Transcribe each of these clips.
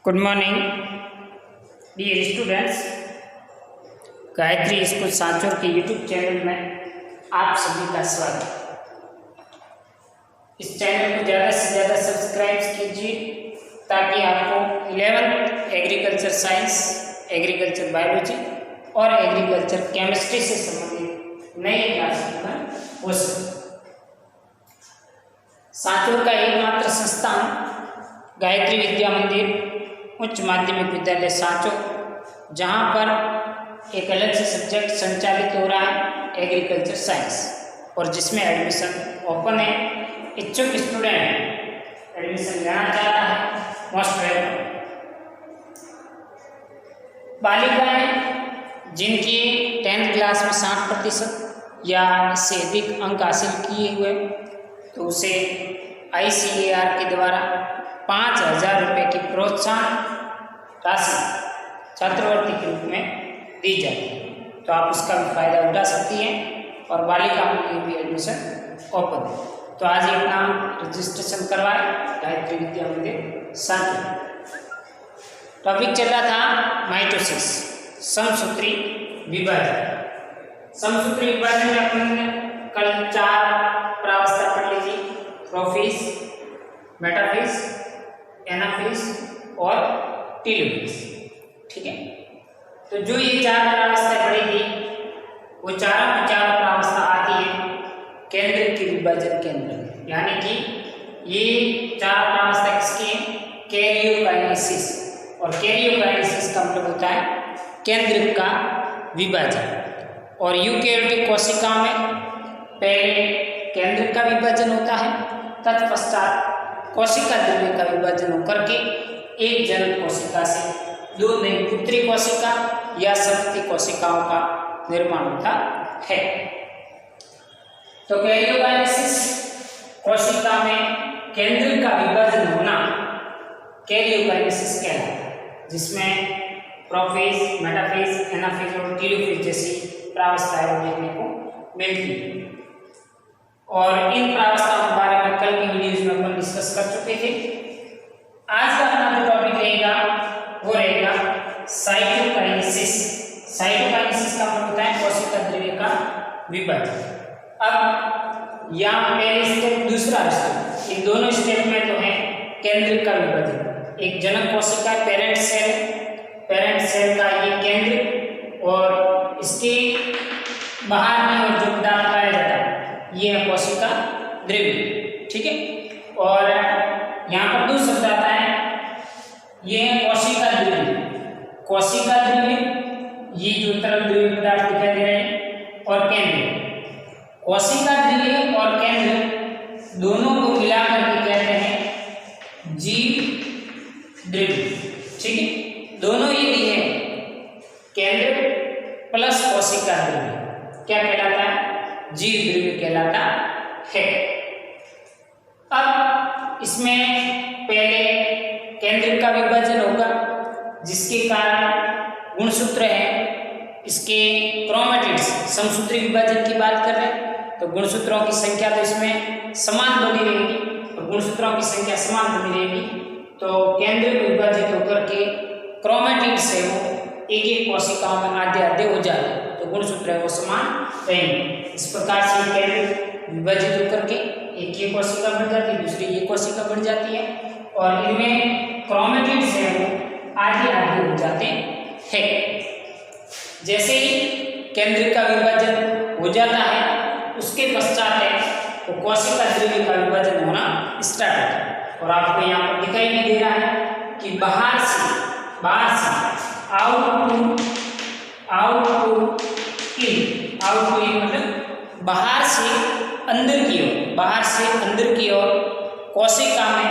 Good morning dear students. Gayatri school Sanchore के YouTube channel में आप सभी का स्वागत। इस चैनल को ज़्यादा से ज़्यादा सब्सक्राइब कीजिए ताकि आपको 11th agriculture science, agriculture biology और एग्रीकल्चर केमिस्ट्री से संबंधित नई क्लास हो सके। सांचौर का एकमात्र संस्थान गायत्री विद्या मंदिर उच्च माध्यमिक विद्यालय सांचौर, जहाँ पर एक अलग से सब्जेक्ट संचालित हो रहा है एग्रीकल्चर साइंस, और जिसमें एडमिशन ओपन है। इच्छुक स्टूडेंट एडमिशन लेना चाहता है, मोस्ट वेलकम। बालिकाएं जिनकी 10th क्लास में 60% या इससे अधिक अंक हासिल किए हुए, तो उसे ICAR के द्वारा 5,000 रुपये की प्रोत्साहन राशि छात्रवृत्ति के रूप में दी जाती है, तो आप उसका भी फायदा उठा सकती हैं। और बालिकाओं के लिए भी एडमिशन ओपन है, तो आज ही अपना रजिस्ट्रेशन करवाएं गायत्री विद्या मंदिर सांचौर। टॉपिक चल रहा था माइटोसिस, समसूत्री विभाजन। समसूत्री विभाजन में अपन कल 4 प्रावस्था पढ़ ली थी, प्रोफेज, मेटाफेज, एनाफेज और टेलोफेज। ठीक है, तो जो ये 4 प्रावस्थाएं पढ़ी थी, वो चारों की चारों प्रावस्था आती है केंद्र के विभाजन के अंदर। यानी कि ये 4 प्रावस्था किसकी है? कैरियोकाइनेसिस। और कैरियोकाइनेसिस का मतलब होता है केंद्र का विभाजन। और यूकेरियोटिक कोशिका में पहले केंद्र का विभाजन होता है, तत्पश्चात कोशिका द्रव्य का विभाजन होकर के एक जनक कोशिका से 2 नई पुत्री कोशिका या शक्ति कोशिकाओं का निर्माण होता है। तो कैरियोकाइनेसिस कोशिका में केंद्र का विभाजन होना कैरियोकाइनेसिस कहलाता है, जिसमें प्रोफेज, मेटाफेज, एनाफेज और टेलोफेज जैसी प्रावस्थाएं देखने को मिलती है। और इन प्रावस्थाओं के बारे में कल की वीडियोज में अपन डिस्कस कर चुके थे। आज का अपना जो टॉपिक रहेगा वो रहेगा साइटोकाइनेसिस। साइटोकाइनेसिस का मतलब होता है कोशिका द्रव्य का विभाजन। अब यहाँ पहले स्टेप, दूसरा स्टेप, इन दोनों स्टेप में तो है केंद्र का विभाजन। एक जनक कोशिका पेरेंट सेल, पेरेंट सेल का ये केंद्र, और इसके बाहर में और जो पदार्थ पाया जाता है ये है कोशिका द्रव्य। ठीक है, और यहाँ पर 2 शब्द आता है, ये है कोशिका द्रव्य। कोशिका द्रव्य, ये जो तरल द्रव्य पदार्थ दिखाई दे रहे हैं, और केंद्र। कोशिका द्रव्य और केंद्र दोनों को मिलाकर के कहते हैं जीव द्रव्य। ठीक है, दोनों ये दिए केंद्र प्लस कोशिका द्रव्य क्या कहलाता है? जीव द्रव्य कहलाता है। अब इसमें पहले केंद्र का विभाजन होगा, जिसके कारण गुणसूत्र है, इसके क्रोमैटिड्स, समसूत्री विभाजन की बात कर रहे हैं तो गुणसूत्रों की संख्या तो इसमें समान बनी रहेगी, और गुणसूत्रों की संख्या समान बनी रहेगी। तो केंद्र विभाजित होकर के क्रोमैटिड्स है वो एक कोशिकाओं में आधे हो जाते हैं, तो गुणसूत्र है वो समान रहेंगे। इस प्रकार से केंद्र विभाजित होकर के एक ये कोशिका बन जाती है, दूसरी ये कोशिका बन जाती है, और इनमें क्रोमैटिड्स है वो आधे हो जाते हैं। जैसे ही केंद्र का विभाजन हो जाता है, उसके पश्चात है वो कोशिका द्रव्य का विभाजन होना स्टार्ट होता है। और आपको यहाँ पर दिखाई नहीं दे रहा है कि बाहर से आउट टू इन मतलब बाहर से अंदर की ओर कोशिका में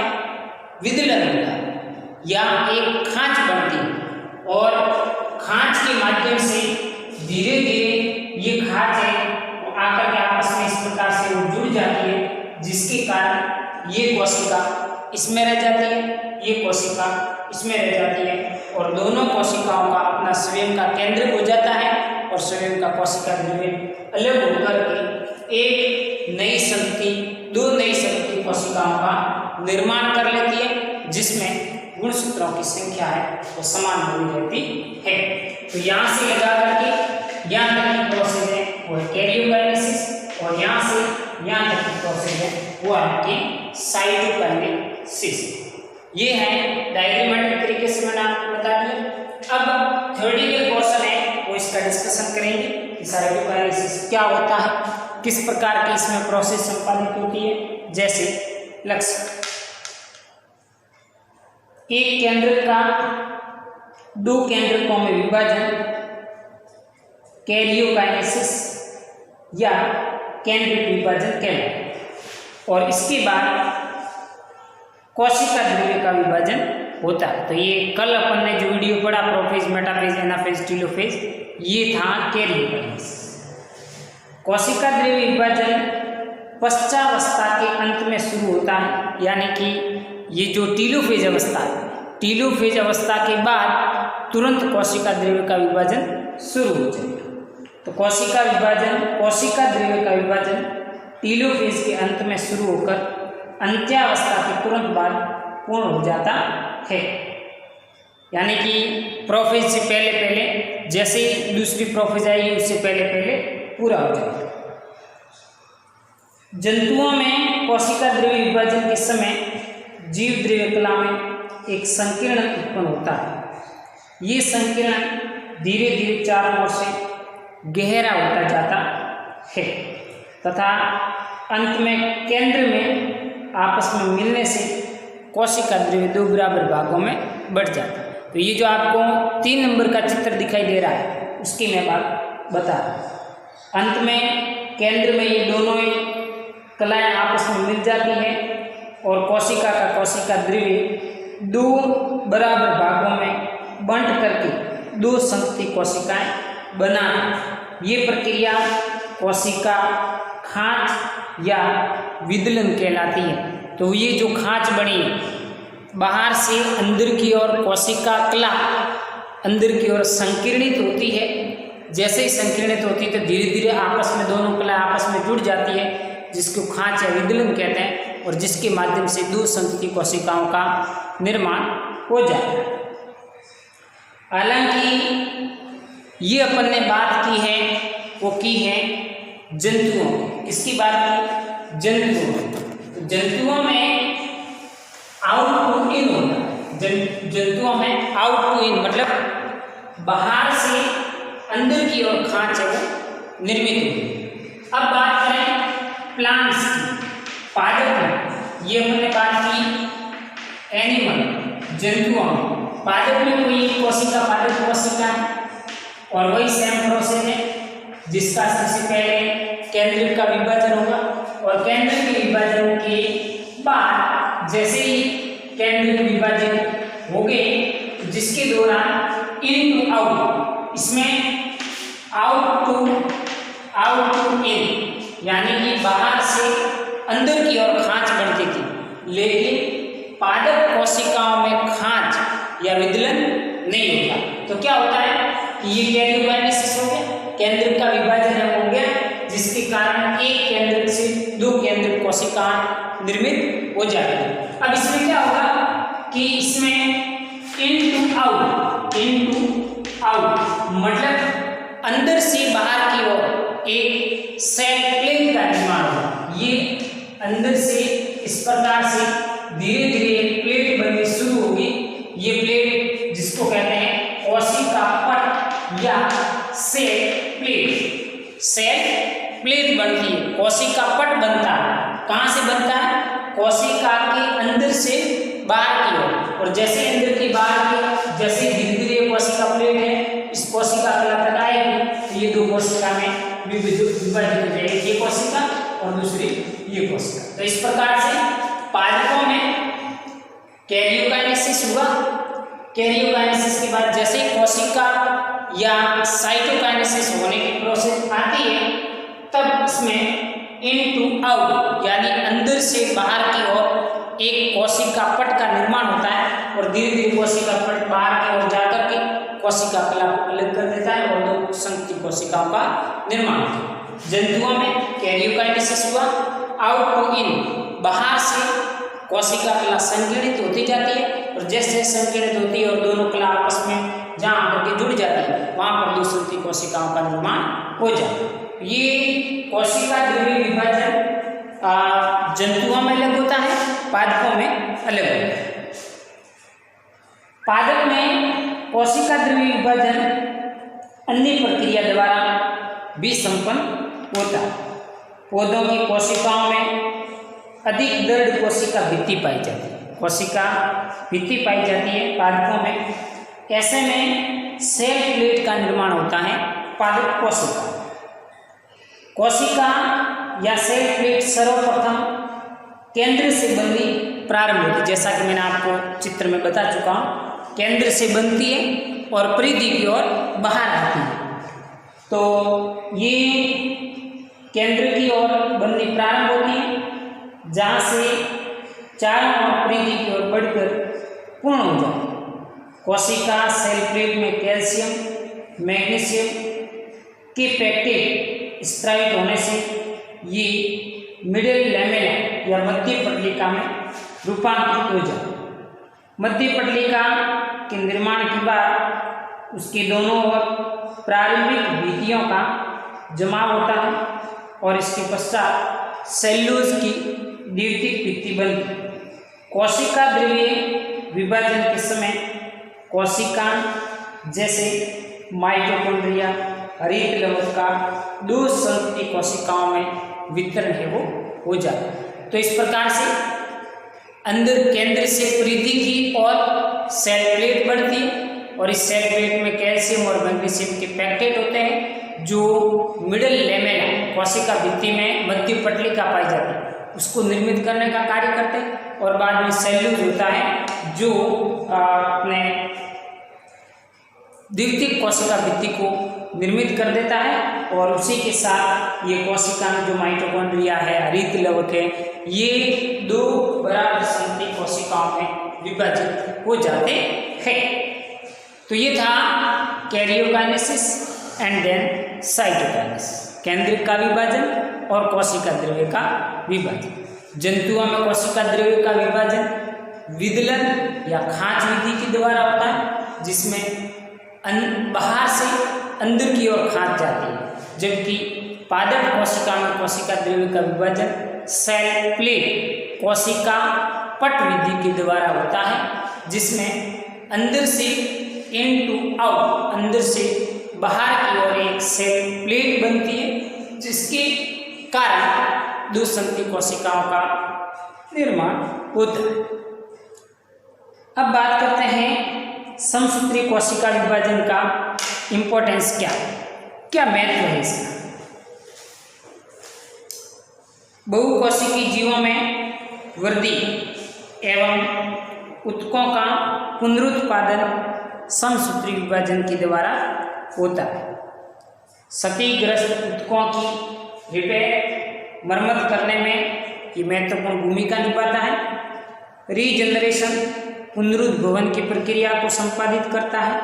विदलन होता है, या एक खांच बनती है, और खांच के माध्यम से धीरे धीरे ये खांच है वो आकर के आपस में इस प्रकार से जुड़ जाती है, जिसके कारण ये कोशिका इसमें रह जाती है, ये कोशिका इसमें रह जाती है, और दोनों कोशिकाओं का अपना स्वयं का केंद्र हो जाता है, और स्वयं का कोशिका द्रव्य अलग होकर के एक नई संतति, 2 नई संतति कोशिकाओं का निर्माण कर लेती है, जिसमें गुणसूत्रों की संख्या है वो समान बनी रहती है। तो यहाँ से लगा करके यहाँ तक की प्रोसेस है वो है कैरियोकाइनेसिस, और यहाँ से यहाँ तक की प्रोसेस है वो आपकी साइटोकाइनेसिस। ये है डायग्रामेटिक तरीके से मैंने आपको बता दिया। अब थ्योरेटिकल पोर्शन है वो इसका डिस्कशन करेंगे कि साइटोकाइनेसिस क्या होता है, किस प्रकार की इसमें प्रोसेस संपादित होती है। जैसे लक्ष्य, एक केंद्र का दो केंद्रकों में विभाजन कैरियोकाइनेसिस या केंद्रित विभाजन कहलाता, और इसके बाद कोशिका द्रव्य का विभाजन होता है। तो ये कल अपन ने जो वीडियो पढ़ा प्रोफेज, मेटाफेज, एनाफेज, टीलोफेज, ये था कैरियोकाइनेसिस। कोशिका द्रव्य विभाजन पश्चावस्था के अंत में शुरू होता है, यानी कि ये जो टीलोफेज अवस्था है, टीलोफेज अवस्था के बाद तुरंत कोशिका द्रव्य का विभाजन शुरू हो जाएगा। तो कोशिका द्रव्य का विभाजन टीलोफेज के अंत में शुरू होकर अंत्यावस्था के तुरंत बाद पूर्ण हो जाता है, यानी कि प्रोफेज से पहले पहले, जैसे ही दूसरी प्रोफेज आएगी उससे पहले पहले पूरा हो जाएगा। जंतुओं में कोशिका द्रव्य विभाजन के समय जीव द्रव्य कला में एक संकीर्ण उत्पन्न होता है। ये संकीर्ण धीरे धीरे चारों ओर से गहरा होता जाता है तथा अंत में केंद्र में आपस में मिलने से कोशिका द्रव्य दो बराबर भागों में बढ़ जाता है। तो ये जो आपको 3 नंबर का चित्र दिखाई दे रहा है उसकी मैं बात बता रहा हूँ। अंत में केंद्र में ये दोनों कलाएं आपस में मिल जाती हैं और कोशिका का कोशिका द्रव्य दो बराबर भागों में बंट करके दो संतति कोशिकाएं बनाना, ये प्रक्रिया कोशिका खांच या विदलन कहलाती है। तो ये जो खांच बनी बाहर से अंदर की ओर कोशिका कला अंदर की ओर संकीर्णित होती है। जैसे ही संकीर्णित होती है तो धीरे धीरे आपस में दोनों कला आपस में जुड़ जाती है, जिसको खांच या विदलन कहते हैं, और जिसके माध्यम से दो संतति कोशिकाओं का निर्माण हो जाता है। हालांकि ये अपन ने बात की है वो की है जंतुओं की। किसकी बात की? जंतुओं। जंतुओं में आउट टू इन होता है। जंतुओं में आउट टू इन मतलब बाहर से अंदर की ओर खांच है वो निर्मित होती। अब बात करें प्लांट्स की, पादप में, ये हमने बात की एनिमल जंतुओं में। पादप में कोई कोशिका पादप कोशिका है और वही सेम प्रोसेस है जिसका सबसे पहले केंद्र का विभाजन होगा, और केंद्र के विभाजन के बाद जैसे ही केंद्र विभाजित हो गए जिसके दौरान इन टू आउट, इसमें आउट टू इन यानी कि बाहर से अंदर की ओर खांच बनती थी, लेकिन पादप कोशिकाओं में खांच या विदलन नहीं होता। तो क्या होता है कि ये कैरियोकाइनेसिस हो गया, केंद्र का विभाजन हो गया, जिसके कारण एक केंद्र से दो केंद्र कोशिकाएं निर्मित हो जाती है। अब इसमें क्या होगा कि इसमें इन टू आउट मतलब अंदर से बाहर की ओर एक सेल प्लेट का निर्माण होगा। ये अंदर से इस प्रकार से धीरे धीरे प्लेट बननी शुरू होगी। ये प्लेट जिसको कहते हैं कोशिका पट या सेल प्लेट बनती है, कोशिका पट बनता है। कहाँ से बनता है? कोशिका के अंदर से बाहर की ओर, और जैसे अंदर की बाहर की जैसे धीरे धीरे कोशिका प्लेट है इस कोशिका कला तक आएगी तो ये दो कोशिका में विभाजित हो जाएगी, ये कोशिका और दूसरी ये कोशिका। तो इस प्रकार से पादपों में कैरियोकाइनेसिस हुआ। कैरियोकाइनेसिस के बाद जैसे ही कोशिका या साइटोकाइनेसिस होने की प्रोसेस आती है तब इसमें इन टू आउट यानी अंदर से बाहर की ओर एक कोशिका पट का निर्माण होता है, और धीरे धीरे कोशिका पट बाहर की ओर जाकर के कोशिका कला को अलग कर देता है और दो संयुक्त कोशिकाओं का निर्माण होता है। जंतुओं में कैरियोकाइनेसिस हुआ, आउट टू इन बाहर से कोशिका कला संकीर्णित होती जाती है, और जैसे संकीर्णित होती है और दोनों कला आपस में जहाँ आकर के जुड़ जाती है वहाँ पर दूसरी कोशिकाओं का निर्माण हो जाता है। ये कोशिका द्रव्य विभाजन जंतुओं में अलग होता है, पादपों में अलग होता है। पादप में कोशिका द्रव्य विभाजन अन्य प्रक्रिया द्वारा भी संपन्न होता है। पौधों की कोशिकाओं में अधिक दृढ़ कोशिका भित्ति पाई जाती है, कोशिका भित्ति पाई जाती है पादपों में। ऐसे में सेल प्लेट का निर्माण होता है पादप कोशिका। कोशिका या सेल प्लेट सर्वप्रथम केंद्र से बंधी प्रारंभ होती है, जैसा कि मैंने आपको चित्र में बता चुका हूँ। केंद्र से बनती है और परिधि की ओर बाहर आती है। तो ये केंद्र की ओर बननी प्रारंभ होती है, जहाँ से चारों ओर परिधि की ओर बढ़कर पूर्ण हो जाती है। कोशिका सेल प्लेट में कैल्शियम मैग्नीशियम के पेक्टेट स्ट्राइट होने से ये मिडिल लैमेला या मध्य पटलिका में रूपांतरित हो जाती है। मध्य पटलिका के निर्माण के बाद उसके दोनों ओर प्रारंभिक भित्तियों का जमाव होता है और इसके पश्चात सेल्यूलोज की द्वितीयक भित्ति बनती है। कोशिका द्रव्य विभाजन के समय कोशिका जैसे माइटोकॉन्ड्रिया हरित लवक का 2 संतति कोशिकाओं में वितरण है वो हो जाता है। तो इस प्रकार से अंदर केंद्र से परिधि की और सेल प्लेट बढ़ती है और इस सेल प्लेट में कैल्शियम और मैग्नीशियम के पैकेट होते हैं जो मिडल लैमेला कोशिका भित्ति में मध्य पटलिका पाई जाती है उसको निर्मित करने का कार्य करते हैं और बाद में सेल्यूलोज होता है जो अपने द्वितीयक कोशिका भित्ति को निर्मित कर देता है और उसी के साथ ये कोशिका में जो माइटोकॉन्ड्रिया है हरित लवक है ये 2 बराबर संतति कोशिकाओं में विभाजित हो जाते हैं। तो ये था कैरियोकाइनेसिस एंड देन साइटोकाइनेसिस, केंद्रिक का विभाजन और कोशिका द्रव्य का विभाजन। जंतुओं में कोशिका द्रव्य का विभाजन विदलन या खांच विधि के द्वारा होता है, जिसमें बाहर से अंदर की ओर खांच जाती है, जबकि पादप कोशिका में कोशिका द्रव्य का विभाजन सेल प्लेट कोशिका पट विधि के द्वारा होता है, जिसमें अंदर से इन टू आउट, अंदर से बाहर की ओर एक सेल प्लेट बनती है, जिसके कारण 2 संतति कोशिकाओं का निर्माण होता है। अब बात करते हैं समसूत्री कोशिका विभाजन का इम्पोर्टेंस क्या महत्व है इसका। बहुकोशिकीय जीवों में वृद्धि एवं ऊतकों का पुनरुत्पादन समसूत्री विभाजन के द्वारा होता है। क्षतिग्रस्त ऊतकों की रिपेयर मरम्मत करने में ये महत्वपूर्ण भूमिका निभाता है। रीजनरेशन पुनरुद्भवन की प्रक्रिया को संपादित करता है।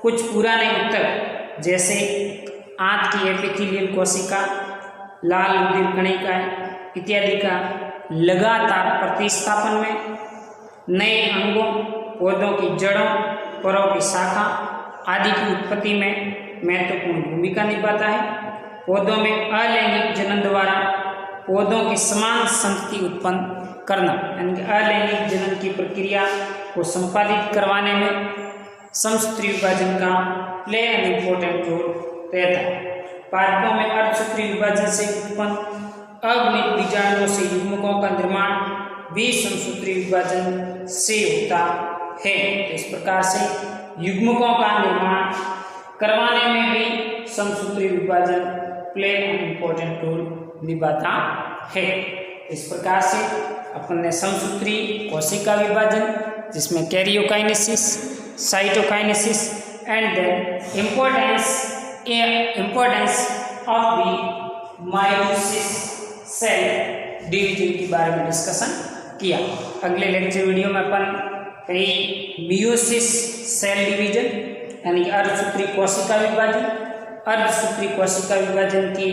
कुछ पुराने ऊतक जैसे आंत की एपिथेलियल कोशिका, लाल रुधिर कणिकाएं इत्यादि का लगातार प्रतिस्थापन में, नए अंगों, पौधों की जड़ों, परों की शाखा आदि की उत्पत्ति में महत्वपूर्ण भूमिका निभाता है। पौधों में अलैंगिक जनन द्वारा पौधों की समान संतति उत्पन्न करना, यानी कि अलैंगिक जनन की प्रक्रिया को संपादित करवाने में समसूत्री विभाजन का प्ले एन इम्पोर्टेंट रोल रहता है। पादपों में अर्धसूत्री विभाजन से उत्पन्न अवनित बीजाणुओं से युग्मकों का निर्माण भी समसूत्री विभाजन से होता है। तो इस प्रकार से युग्मकों का निर्माण करवाने में भी समसूत्री विभाजन प्ले एन इम्पोर्टेंट रोल निभाता है। इस प्रकार से अपन ने समसूत्री कोशिका विभाजन जिसमें karyokinesis, cytokinesis and then importance of the meiosis cell division के बारे में डिस्कशन किया। अगले लेक्चर वीडियो में अपन कई मियोसिस सेल डिवीजन यानी अर्धसूत्री कोशिका विभाजन, अर्धसूत्री कोशिका विभाजन की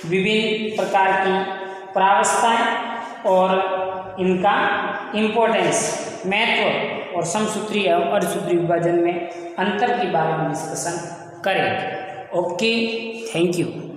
विभिन्न प्रकार की प्रावस्थाएं और इनका इम्पोर्टेंस, महत्व और समसूत्री एवं अर्धसूत्री विभाजन में अंतर के बारे में डिस्कशन करेंगे। Okay, thank you.